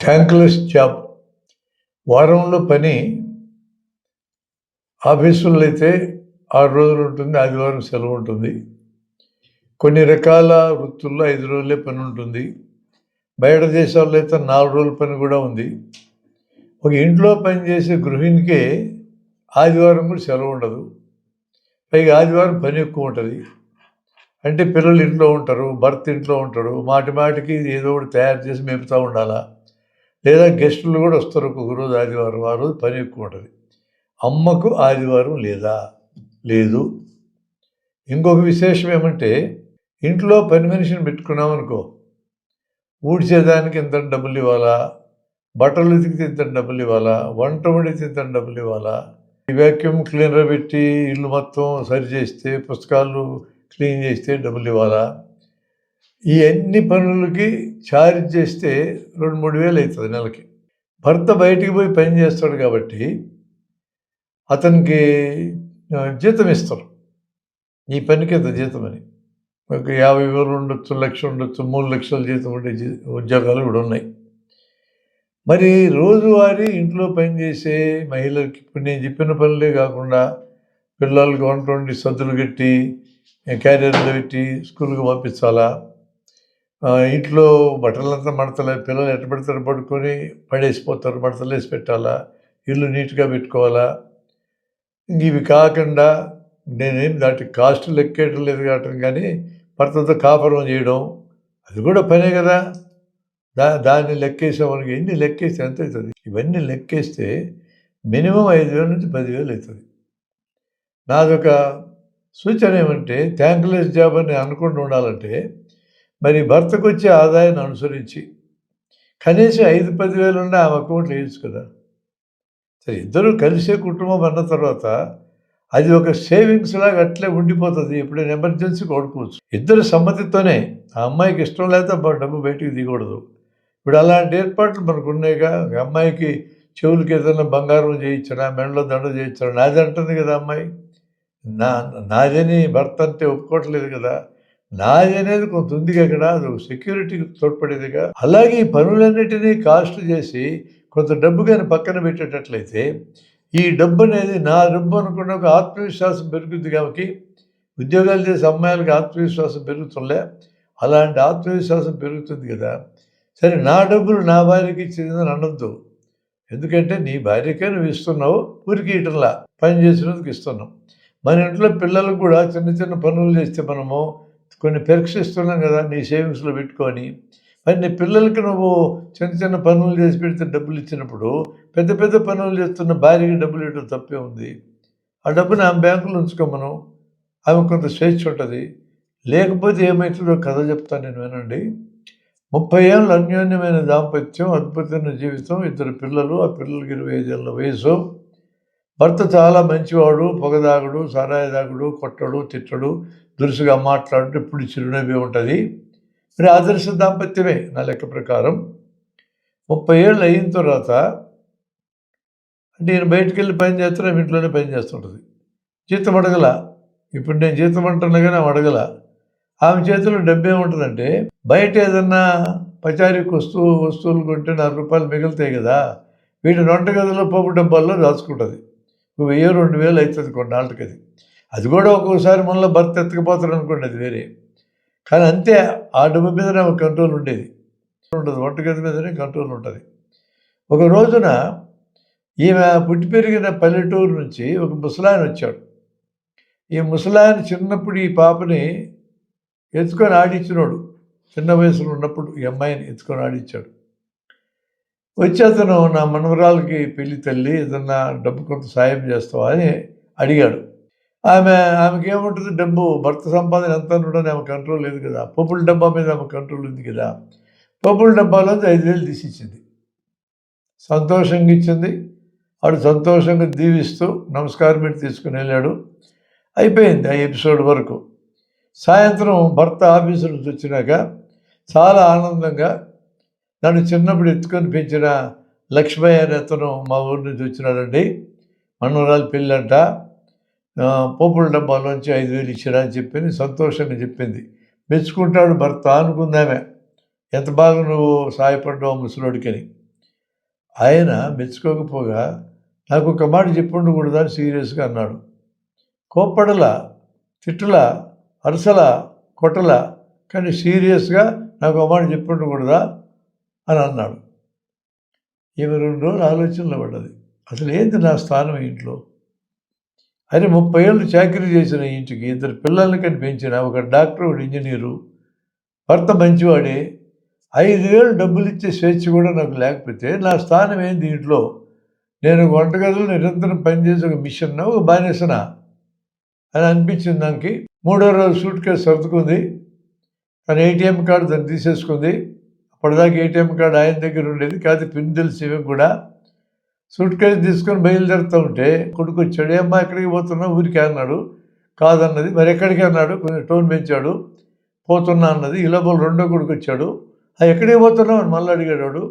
Thankless job. వారంలో పని ఆఫీసుల్లో అయితే 6 రోజులు ఉంటుంది, ఆదివారం సెలవు ఉంటుంది. కొన్ని రకాల వృత్తుల్లో 5 రోజులే పని ఉంటుంది. బయట దేశాల్లో అయితే 4 రోజుల పని కూడా ఉంది. ఒక ఇంట్లో పనిచేసే గృహిణికే ఆదివారం కూడా సెలవు ఉండదు. పైగా ఆదివారం పని ఎక్కువ ఉంటుంది. అంటే పిల్లలు ఇంట్లో ఉంటారు, భర్త ఇంట్లో ఉంటాడు, మాటి మాటికి ఏదో ఒకటి తయారు చేసి మేపుతూ ఉండాలా. లేదా గెస్టులు కూడా వస్తారు ఒక్కొక్క రోజు ఆదివారం, ఆ రోజు పని ఎక్కువ ఉంటుంది. అమ్మకు ఆదివారం లేదా? లేదు. ఇంకొక విశేషం ఏమంటే, ఇంట్లో పని మనిషిని పెట్టుకున్నామనుకో, ఊడ్చేదానికి ఇంత డబ్బులు ఇవ్వాలా, బట్టలు ఉతికితే ఇంత డబ్బులు ఇవ్వాలా, వంట వండితే ఇంత డబ్బులు ఇవ్వాలా, వ్యాక్యూమ్ క్లీనర్ పెట్టి ఇల్లు మొత్తం సరి చేస్తే, పుస్తకాలు క్లీన్ చేస్తే డబ్బులు ఇవ్వాలా. ఈ అన్ని పనులకి ఛార్జ్ చేస్తే 2-3 వేలు అవుతుంది నెలకి. భర్త బయటికి పోయి పని చేస్తాడు కాబట్టి అతనికి జీతం ఇస్తారు. ఈ పనికి ఇంత జీతం అని. ఒక 50,000 ఉండొచ్చు, 1,00,000 ఉండొచ్చు, 3 లక్షల జీతం ఉండే ఉద్యోగాలు కూడా ఉన్నాయి. మరి రోజువారీ ఇంట్లో పనిచేసే మహిళలకి ఇప్పుడు నేను చెప్పిన పనులే కాకుండా పిల్లలకి వంట వండి సద్దులు కట్టి క్యారియర్లు పెట్టి స్కూల్కి పంపించాలా, ఇంట్లో బట్టలంతా మడతలే, పిల్లలు ఎట్ట పెడతారు పడుకొని పడేసిపోతారు, మడతలు వేసి పెట్టాలా, ఇల్లు నీట్గా పెట్టుకోవాలా. ఇంక ఇవి కాకుండా నేనేం దాటి కాస్ట్ లెక్కేయటం లేదు కావటం, కానీ భర్తతో కాపురం చేయడం అది కూడా పనే కదా. దాన్ని లెక్కేసామని ఎన్ని లెక్కేస్తే ఎంత అవుతుంది? ఇవన్నీ లెక్కేస్తే మినిమం 5,000 నుంచి 10,000 అవుతుంది. నాదొక సూచన ఏమంటే, థ్యాంక్లెస్ జాబ్ అని అనుకుంటూ ఉండాలంటే మరి భర్తకు వచ్చే ఆదాయాన్ని అనుసరించి కనీసం 5-10,000 ఉన్న ఆమె అకౌంట్లో వేయచ్చు కదా. సరే, ఇద్దరు కలిసే కుటుంబం అన్న తర్వాత అది ఒక సేవింగ్స్ లాగా అట్లే ఉండిపోతుంది. ఎప్పుడైనా ఎమర్జెన్సీకి వాడుకోవచ్చు. ఇద్దరు సమ్మతితోనే. ఆ అమ్మాయికి ఇష్టం లేకపోతే డబ్బు బయటికి దిగకూడదు. ఇప్పుడు అలాంటి ఏర్పాట్లు మనకు ఉన్నాయిగా. అమ్మాయికి చెవులకి ఏదైనా బంగారం చేయించడా, మెడలో దండ చేయించడా, నాది అంటుంది కదా అమ్మాయి. నాదని భర్త అంటే ఒప్పుకోవట్లేదు కదా. నాది అనేది కొంత ఉంది అక్కడ, అది సెక్యూరిటీకి తోడ్పడేదిగా. అలాగే ఈ పనులన్నిటినీ కాస్ట్ చేసి కొంత డబ్బు కానీ పక్కన పెట్టేటట్లయితే ఈ డబ్బు అనేది నా డబ్బు అనుకున్న ఒక ఆత్మవిశ్వాసం పెరుగుతుంది. కాబట్టి ఉద్యోగాలు చేసే అమ్మాయిలకి ఆత్మవిశ్వాసం పెరుగుతుండే, అలాంటి ఆత్మవిశ్వాసం పెరుగుతుంది కదా. సరే, నా డబ్బులు నా భార్యకి ఇచ్చిందని అనొద్దు. ఎందుకంటే నీ భార్యకే నువ్వు ఇస్తున్నావు, ఊరికి ఇటంలా పని చేసినందుకు ఇస్తున్నావు. మన ఇంట్లో పిల్లలకు కూడా చిన్న చిన్న పనులు చేస్తే మనము కొన్ని పరీక్షిస్తున్నాం కదా, నీ సేవింగ్స్లో పెట్టుకొని. మరి నీ పిల్లలకి నువ్వు చిన్న చిన్న పనులు చేసి పెడితే డబ్బులు ఇచ్చినప్పుడు పెద్ద పెద్ద పనులు చేస్తున్న భార్యకి డబ్బులు ఇవ్వడం తప్పే ఉంది. ఆ డబ్బుని ఆమె బ్యాంకులో ఉంచుకోమను, ఆమె కొంత స్వేచ్ఛ ఉంటుంది. లేకపోతే ఏమవుతుందో కథ చెప్తాను నేను, వినండి. 30 ఏళ్ళు అన్యోన్యమైన దాంపత్యం, అద్భుతమైన జీవితం, 2 పిల్లలు, ఆ పిల్లలకి 25 ఏళ్ళ వయసు. భర్త చాలా మంచివాడు, పొగదాగుడు, సారాయి దాగుడు, కొట్టడు, తిట్టడు, దురుసుగా మాట్లాడు, ఇప్పుడు చిరునవ్వు ఉంటుంది. మరి ఆదర్శ దాంపత్యమే నా లెక్క ప్రకారం. 30 ఏళ్ళు అయిన తర్వాత అంటే నేను బయటికి వెళ్ళి పని చేస్తున్నా, ఇంట్లోనే పని చేస్తుంటుంది. జీతం అడగల. ఇప్పుడు నేను జీతం అంటున్నా కానీ ఆమె అడగల. ఆమె చేతిలో డబ్బు ఏముంటుందంటే, బయట ఏదన్నా పచారీకి వస్తువులు కొంటే 4 రూపాయలు మిగులుతాయి కదా, వీటి వంటగదిలో పప్పు డబ్బాల్లో దాచుకుంటుంది. 1,000-2,000 అవుతుంది కొన్నాళ్ళకి. అది కూడా ఒక్కోసారి మళ్ళీ భర్త ఎత్తకపోతాడు అనుకోండి, అది వేరే. కానీ అంతే, ఆ డబ్బు మీద ఆమె కంట్రోల్ ఉండేది ఉండదు, వంటగది మీదనే కంట్రోల్ ఉంటుంది. ఒక రోజున ఈమె పుట్టి పెరిగిన పల్లెటూరు నుంచి ఒక ముసలాయన వచ్చాడు. ఈ ముసలాయన చిన్నప్పుడు ఈ పాపని ఎత్తుకొని ఆడించినోడు. చిన్న వయసులో ఉన్నప్పుడు ఈ అమ్మాయిని ఎత్తుకొని ఆడించాడు. వచ్చి అతను, నా మనవరాలకి పెళ్లి తల్లి, ఏదన్నా డబ్బు కొంత సాయం చేస్తావా అని అడిగాడు. ఆమెకి ఏముంటుంది, డబ్బు భర్త సంపాదన ఎంత ఉండని ఆమె కంట్రోల్ లేదు కదా. పప్పుల డబ్బా మీద ఆమె కంట్రోల్ ఉంది కదా. పప్పుల డబ్బాలోంచి 5,000 తీసిచ్చింది. సంతోషంగా ఇచ్చింది. వాడు సంతోషంగా దీవిస్తూ నమస్కారం పెట్టి తీసుకుని వెళ్ళాడు. అయిపోయింది ఆ ఎపిసోడ్ వరకు. సాయంత్రం భర్త ఆఫీసు నుంచి వచ్చినాక చాలా ఆనందంగా, నన్ను చిన్నప్పుడు ఎత్తుకొని పెంచిన లక్ష్మయ్య అనే అతను మా ఊరి నుంచి వచ్చినాడండి, మనవరాలు పెళ్ళంట, పోపుల డబ్బాలోంచి 5,000 ఇచ్చినా అని చెప్పింది. సంతోషంగా చెప్పింది. మెచ్చుకుంటాడు భర్త అనుకుందామే, ఎంత బాగా నువ్వు సాయపడ్డావు ముసలోడికని. ఆయన మెచ్చుకోకపోగా నాకు ఒక మాట చెప్పి ఉండకూడదా అని సీరియస్గా అన్నాడు. కోప్పడల, తిట్టల, అరసల, కొట్టల, కానీ సీరియస్గా నాకు ఒక మాట చెప్పి ఉండకూడదా అని అన్నాడు. ఈమె 2 రోజులు ఆలోచనలో పడ్డది. అసలు ఏంది నా స్థానం ఇంట్లో? అరే 30 ఏళ్ళు చాకరీ చేసిన ఇంటికి 2 పిల్లల్ని కని పెంచిన ఒక డాక్టర్, ఒక ఇంజనీరు, భర్త మంచివాడే, 5,000 డబ్బులు ఇచ్చే స్వేచ్ఛ కూడా నాకు లేకపోతే నా స్థానం ఏంది ఇంట్లో? నేను వంటగదిలో నిరంతరం పనిచేసే ఒక మిషన్నా, ఒక బానిసనా అని అనిపించింది నాకు. 3వ రోజు సూట్ కేసు సర్దుకుంది. తన ఏటీఎం కార్డు తను తీసేసుకుంది. అప్పటిదాకా ఏటీఎం కార్డు ఆయన దగ్గర ఉండేది కాదు, పిన్ తెలిసి కూడా. సూట్ కేసు తీసుకొని బయలుదేరుతూ ఉంటే కొడుకు వచ్చాడు. ఏమ్మా ఎక్కడికి పోతున్నా? ఊరికి అన్నాడు. కాదన్నది. మరి ఎక్కడికి అన్నాడు. కొంచెం టోన్ పెంచాడు. పోతున్నా అన్నది. ఈ లోపల 2వ కొడుకు వచ్చాడు. ఎక్కడికి పోతున్నావు అని మళ్ళీ అడిగాడు.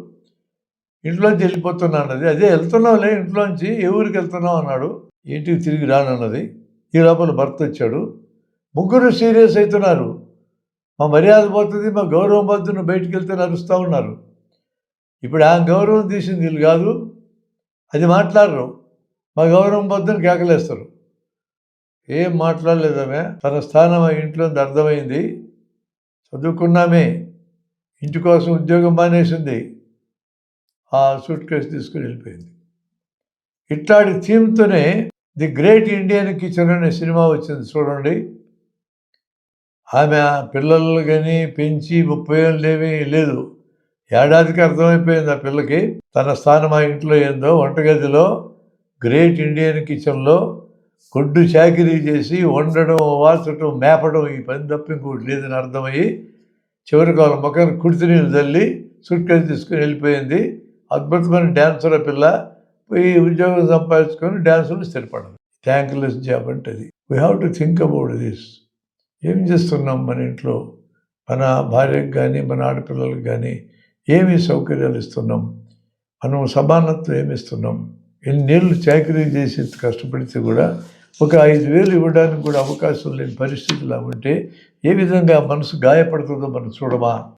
ఇంట్లోంచి వెళ్ళిపోతున్నా అన్నది. అదే వెళ్తున్నావులే ఇంట్లోంచి, ఏ ఊరికి వెళ్తున్నావు అన్నాడు. ఇంటికి తిరిగి రానన్నది. ఈ లోపల భర్త వచ్చాడు. ముగ్గురు సీరియస్ అవుతున్నారు. మా మర్యాద పోతుంది, మా గౌరవం పోతుంది, బయటికి వెళ్తే అరుస్తూ ఉన్నారు. ఇప్పుడు ఆ గౌరవం తీసింది వీళ్ళు కాదు, అది మాట్లాడరు. మా గౌరవం పోద్దని కేకలేస్తారు. ఏం మాట్లాడలేదమే. తన స్థానం ఆ ఇంట్లో అర్థమైంది. చదువుకున్నామే, ఇంటి కోసం ఉద్యోగం మానేసింది. ఆ సూట్ కేసు తీసుకుని వెళ్ళిపోయింది. ఇట్లాంటి థీమ్తోనే ది గ్రేట్ ఇండియన్ కిచెన్ అనే సినిమా వచ్చింది చూడండి. ఆమె పిల్లలు కానీ పెంచి 30 ఏళ్ళు ఏమీ లేదు, ఏడాదికి అర్థమైపోయింది ఆ పిల్లకి తన స్థానం ఆ ఇంట్లో ఏందో. వంటగదిలో గ్రేట్ ఇండియన్ కిచెన్లో గొడ్డు చాకిరీ చేసి వండడం, వాచటం, మేపడం, ఈ పని తప్ప ఇంకోటి లేదని అర్థమయ్యి చివరికి వాళ్ళ ముఖాన్ని కుడితి నీళ్ళు తల్లి సూట్ కేసు తీసుకుని వెళ్ళిపోయింది. అద్భుతమైన డ్యాన్సర్ ఆ పిల్ల. పోయి ఉద్యోగం సంపాదించుకొని డ్యాన్సులు స్థిరపడదు. థ్యాంక్లెస్ జాబ్ అంటే అది. We have to think about this. ఏం చేస్తున్నాం మన ఇంట్లో? మన భార్యకు కానీ మన ఆడపిల్లలకు కానీ ఏమి సౌకర్యాలు ఇస్తున్నాం? మనం సమానత్వం ఏమి ఇస్తున్నాం? ఎన్నేళ్ళు చాకరీ చేసి కష్టపడితే కూడా ఒక 5,000 ఇవ్వడానికి కూడా అవకాశం లేని పరిస్థితిలా ఉంటే ఏ విధంగా మనసు గాయపడుతుందో మనం చూడమా?